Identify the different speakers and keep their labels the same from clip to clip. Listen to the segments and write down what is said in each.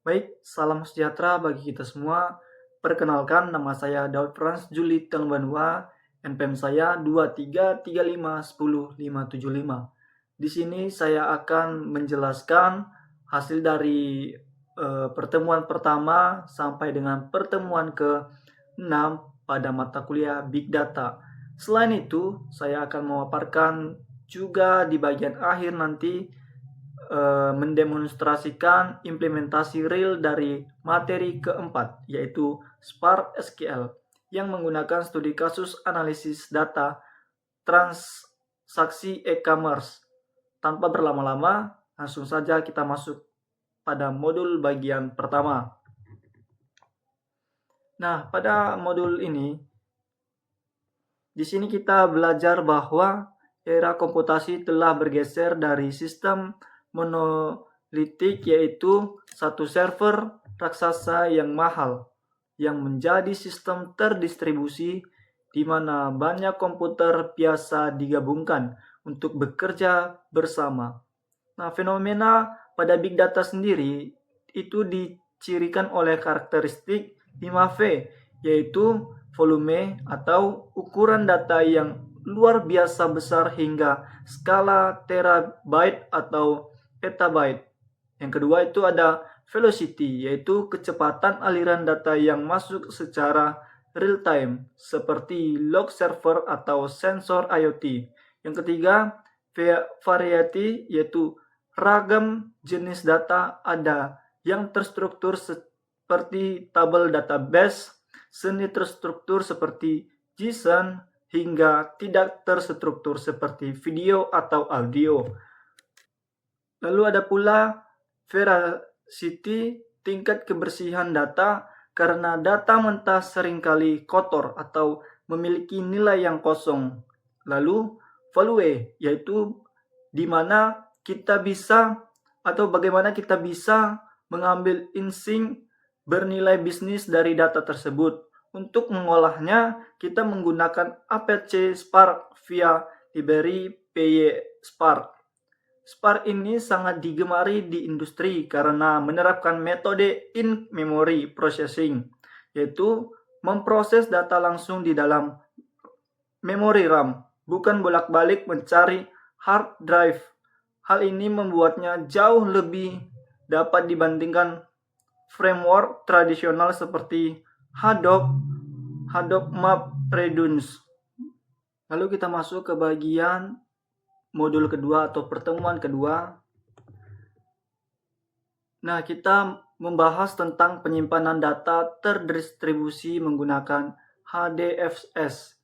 Speaker 1: Baik, salam sejahtera bagi kita semua. Perkenalkan, nama saya Daud Frans Juli Tengbanua, NPM saya 2335105575. Di sini saya akan menjelaskan hasil dari pertemuan pertama sampai dengan pertemuan ke-6 pada mata kuliah Big Data. Selain itu, saya akan memaparkan juga di bagian akhir nanti mendemonstrasikan implementasi real dari materi keempat, yaitu Spark SQL, yang menggunakan studi kasus analisis data transaksi e-commerce. Tanpa berlama-lama, langsung saja kita masuk pada modul bagian pertama. Nah, pada modul ini, di sini kita belajar bahwa era komputasi telah bergeser dari sistem monolitik, yaitu satu server raksasa yang mahal, yang menjadi sistem terdistribusi di mana banyak komputer biasa digabungkan untuk bekerja bersama. Nah, fenomena pada big data sendiri itu dicirikan oleh karakteristik 5V, yaitu volume atau ukuran data yang luar biasa besar hingga skala terabyte atau petabyte. Yang kedua itu ada velocity, yaitu kecepatan aliran data yang masuk secara real time seperti log server atau sensor IoT. Yang ketiga, variety, yaitu ragam jenis data ada yang terstruktur seperti tabel database, semi terstruktur seperti JSON, hingga tidak terstruktur seperti video atau audio. Lalu ada pula veracity, tingkat kebersihan data, karena data mentah seringkali kotor atau memiliki nilai yang kosong. Lalu value, yaitu di mana kita bisa atau bagaimana kita bisa mengambil insight bernilai bisnis dari data tersebut. Untuk mengolahnya, kita menggunakan Apache Spark via library PySpark. Spark ini sangat digemari di industri karena menerapkan metode in-memory processing, yaitu memproses data langsung di dalam memori RAM, bukan bolak-balik mencari hard drive. Hal ini membuatnya jauh lebih dapat dibandingkan framework tradisional seperti Hadoop MapReduce. Lalu kita masuk ke bagian modul kedua atau pertemuan kedua. Nah, kita membahas tentang penyimpanan data terdistribusi menggunakan HDFS.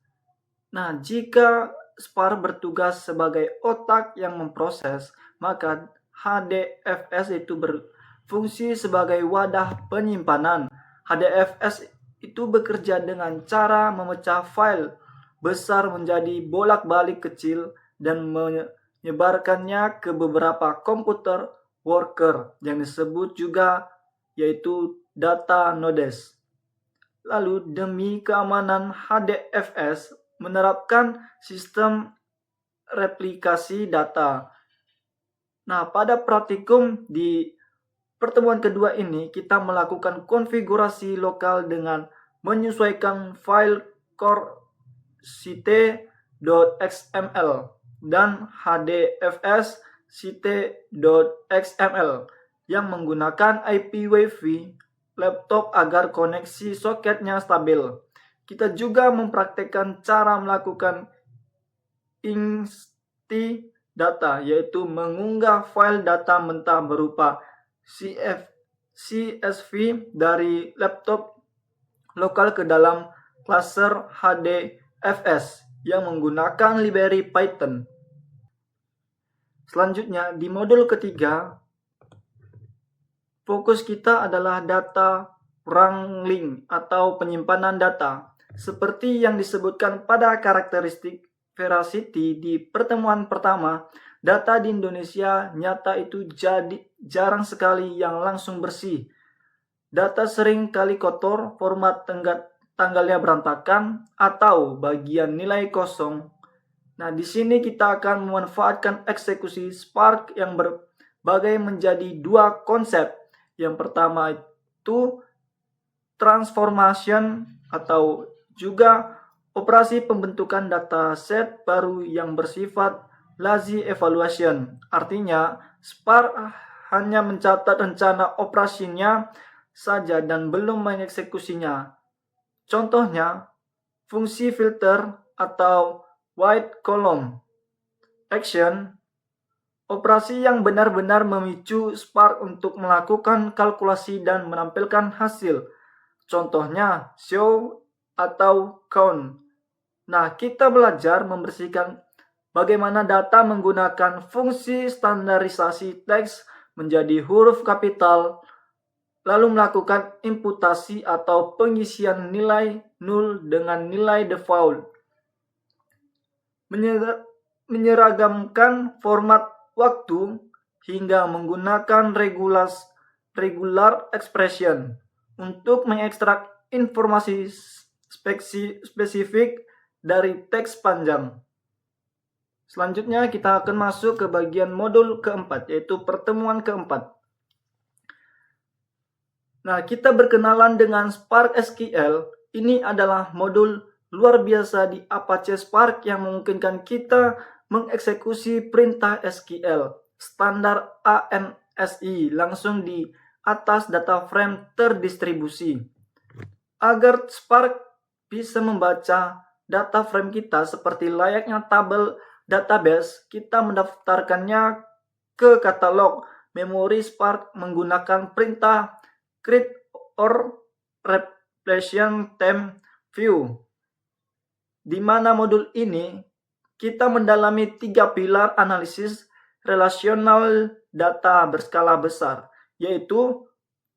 Speaker 1: Nah, jika Spark bertugas sebagai otak yang memproses, maka HDFS itu berfungsi sebagai wadah penyimpanan. HDFS itu bekerja dengan cara memecah file besar menjadi bolak-balik kecil dan menyebarkannya ke beberapa komputer worker yang disebut juga yaitu data nodes. Lalu demi keamanan, HDFS menerapkan sistem replikasi data. Nah, pada praktikum di pertemuan kedua ini, kita melakukan konfigurasi lokal dengan menyesuaikan file core site.xml dan HDFS site.xml yang menggunakan IP Wi-Fi laptop agar koneksi soketnya stabil. Kita juga mempraktekkan cara melakukan insti data, yaitu mengunggah file data mentah berupa CSV dari laptop lokal ke dalam cluster HDFS yang menggunakan library Python. Selanjutnya, di modul ketiga, fokus kita adalah data wrangling atau penyimpanan data. Seperti yang disebutkan pada karakteristik veracity di pertemuan pertama, data di Indonesia nyata itu jarang sekali yang langsung bersih. Data sering kali kotor, format tanggalnya berantakan, atau bagian nilai kosong. Nah, di sini kita akan memanfaatkan eksekusi Spark yang berbagai menjadi dua konsep, Yang pertama itu transformation atau juga operasi pembentukan dataset baru yang bersifat lazy evaluation. Artinya, Spark hanya mencatat rencana operasinya saja dan belum mengeksekusinya. Contohnya, fungsi filter atau white column action, operasi yang benar-benar memicu Spark untuk melakukan kalkulasi dan menampilkan hasil. Contohnya, show atau count. Nah, kita belajar membersihkan bagaimana data menggunakan fungsi standarisasi teks menjadi huruf kapital, lalu melakukan imputasi atau pengisian nilai null dengan nilai default. Menyeragamkan format waktu hingga menggunakan regular expression untuk mengekstrak informasi spesifik dari teks panjang. Selanjutnya kita akan masuk ke bagian modul keempat, yaitu pertemuan keempat. Nah, kita berkenalan dengan Spark SQL. Ini adalah modul luar biasa di Apache Spark yang memungkinkan kita mengeksekusi perintah SQL standar ANSI langsung di atas data frame terdistribusi. Agar Spark bisa membaca data frame kita seperti layaknya tabel database, kita mendaftarkannya ke katalog memori Spark menggunakan perintah create or replacement time view. Di mana modul ini kita mendalami 3 pilar analisis relasional data berskala besar, yaitu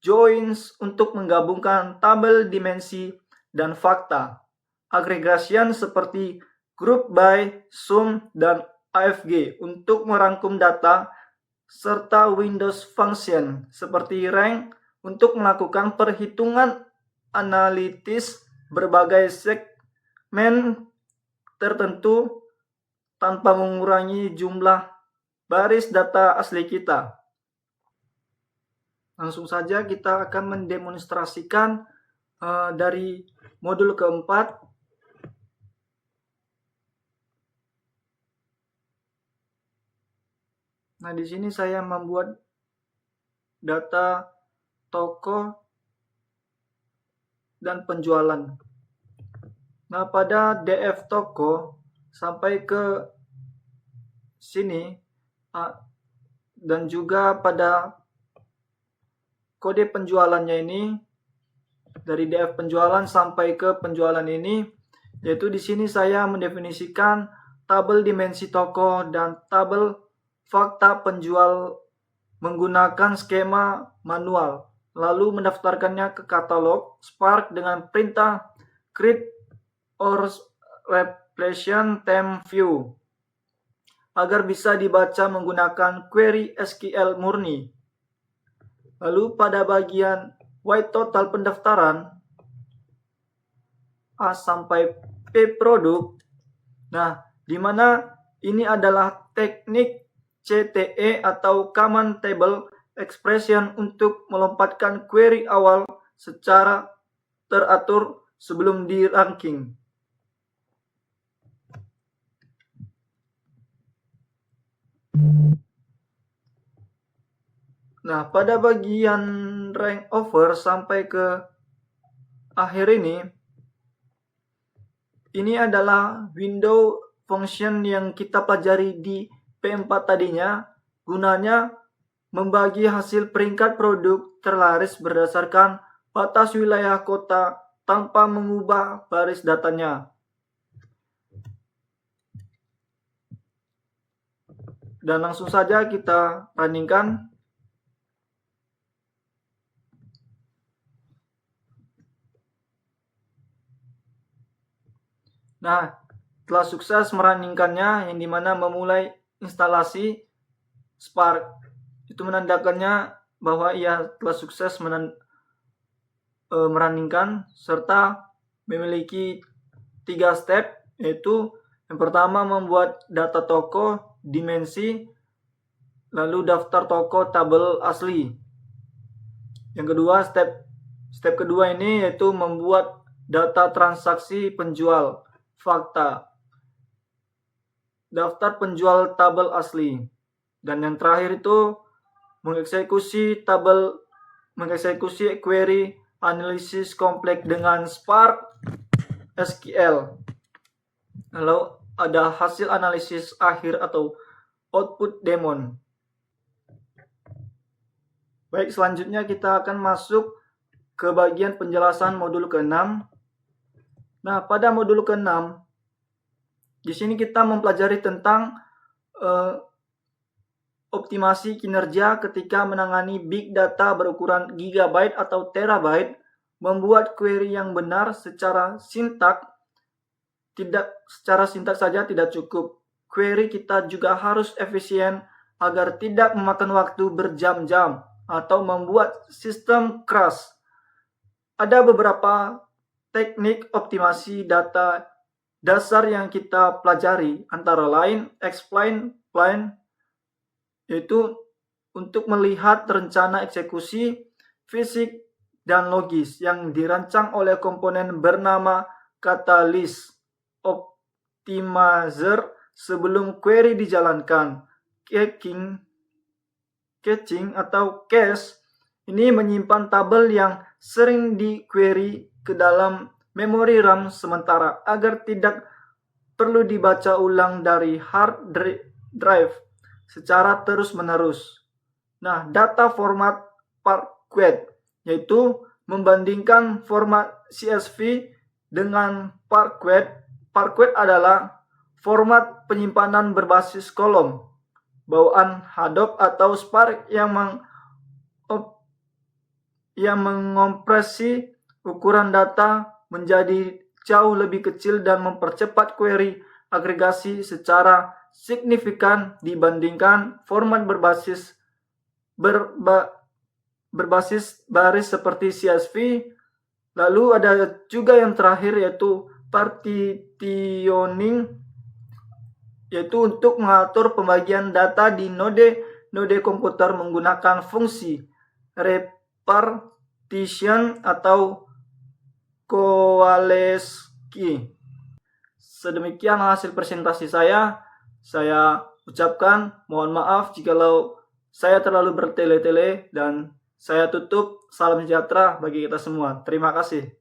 Speaker 1: joins untuk menggabungkan tabel dimensi dan fakta, agregation seperti group by, sum, dan AFG untuk merangkum data, serta Windows function seperti rank untuk melakukan perhitungan analitis berbagai segmen tertentu tanpa mengurangi jumlah baris data asli kita. Langsung saja kita akan mendemonstrasikan dari modul keempat. Nah, di sini saya membuat data toko dan penjualan. Nah, pada DF toko sampai ke sini dan juga pada kode penjualannya ini dari DF penjualan sampai ke penjualan ini, yaitu di sini saya mendefinisikan tabel dimensi toko dan tabel fakta penjual menggunakan skema manual, lalu mendaftarkannya ke katalog Spark dengan perintah create or replacement time view agar bisa dibaca menggunakan query SQL murni. Lalu pada bagian white total pendaftaran A sampai P produk. Nah, di mana ini adalah teknik CTE atau Common Table Expression untuk melompatkan query awal secara teratur sebelum di ranking. Nah, pada bagian rank over sampai ke akhir ini adalah window function yang kita pelajari di P4 tadinya, gunanya membagi hasil peringkat produk terlaris berdasarkan batas wilayah kota tanpa mengubah baris datanya. Dan langsung saja kita runningkan. Nah, telah sukses merunningkannya, yang dimana memulai instalasi Spark. Itu menandakannya bahwa ia telah sukses merunningkan serta memiliki 3 step, yaitu yang pertama membuat data toko dimensi, lalu daftar toko tabel asli. Yang kedua, step kedua ini yaitu membuat data transaksi penjual, fakta, daftar penjual tabel asli. Dan yang terakhir itu mengeksekusi query analisis kompleks dengan Spark SQL. Lalu ada hasil analisis akhir atau output daemon. Baik, selanjutnya kita akan masuk ke bagian penjelasan modul ke-6. Nah, pada modul ke-6 di sini kita mempelajari tentang optimasi kinerja ketika menangani big data berukuran gigabyte atau terabyte. Membuat query yang benar secara sintak saja tidak cukup. Query kita juga harus efisien agar tidak memakan waktu berjam-jam atau membuat sistem crash. Ada beberapa teknik optimasi data dasar yang kita pelajari, antara lain explain plan, yaitu untuk melihat rencana eksekusi fisik dan logis yang dirancang oleh komponen bernama catalyst optimizer sebelum query dijalankan. Caching atau cache ini menyimpan tabel yang sering di query ke dalam memori RAM sementara agar tidak perlu dibaca ulang dari hard drive secara terus-menerus. Nah, data format Parquet yaitu membandingkan format CSV dengan Parquet. Parquet adalah format penyimpanan berbasis kolom bawaan Hadoop atau Spark yang mengompresi ukuran data menjadi jauh lebih kecil dan mempercepat query agregasi secara signifikan dibandingkan format berbasis baris seperti CSV. Lalu ada juga yang terakhir yaitu partitioning, yaitu untuk mengatur pembagian data di node komputer menggunakan fungsi repartition atau Kowalski. Sedemikian hasil presentasi saya. Saya ucapkan mohon maaf jikalau saya terlalu bertele-tele dan saya tutup. Salam sejahtera bagi kita semua. Terima kasih.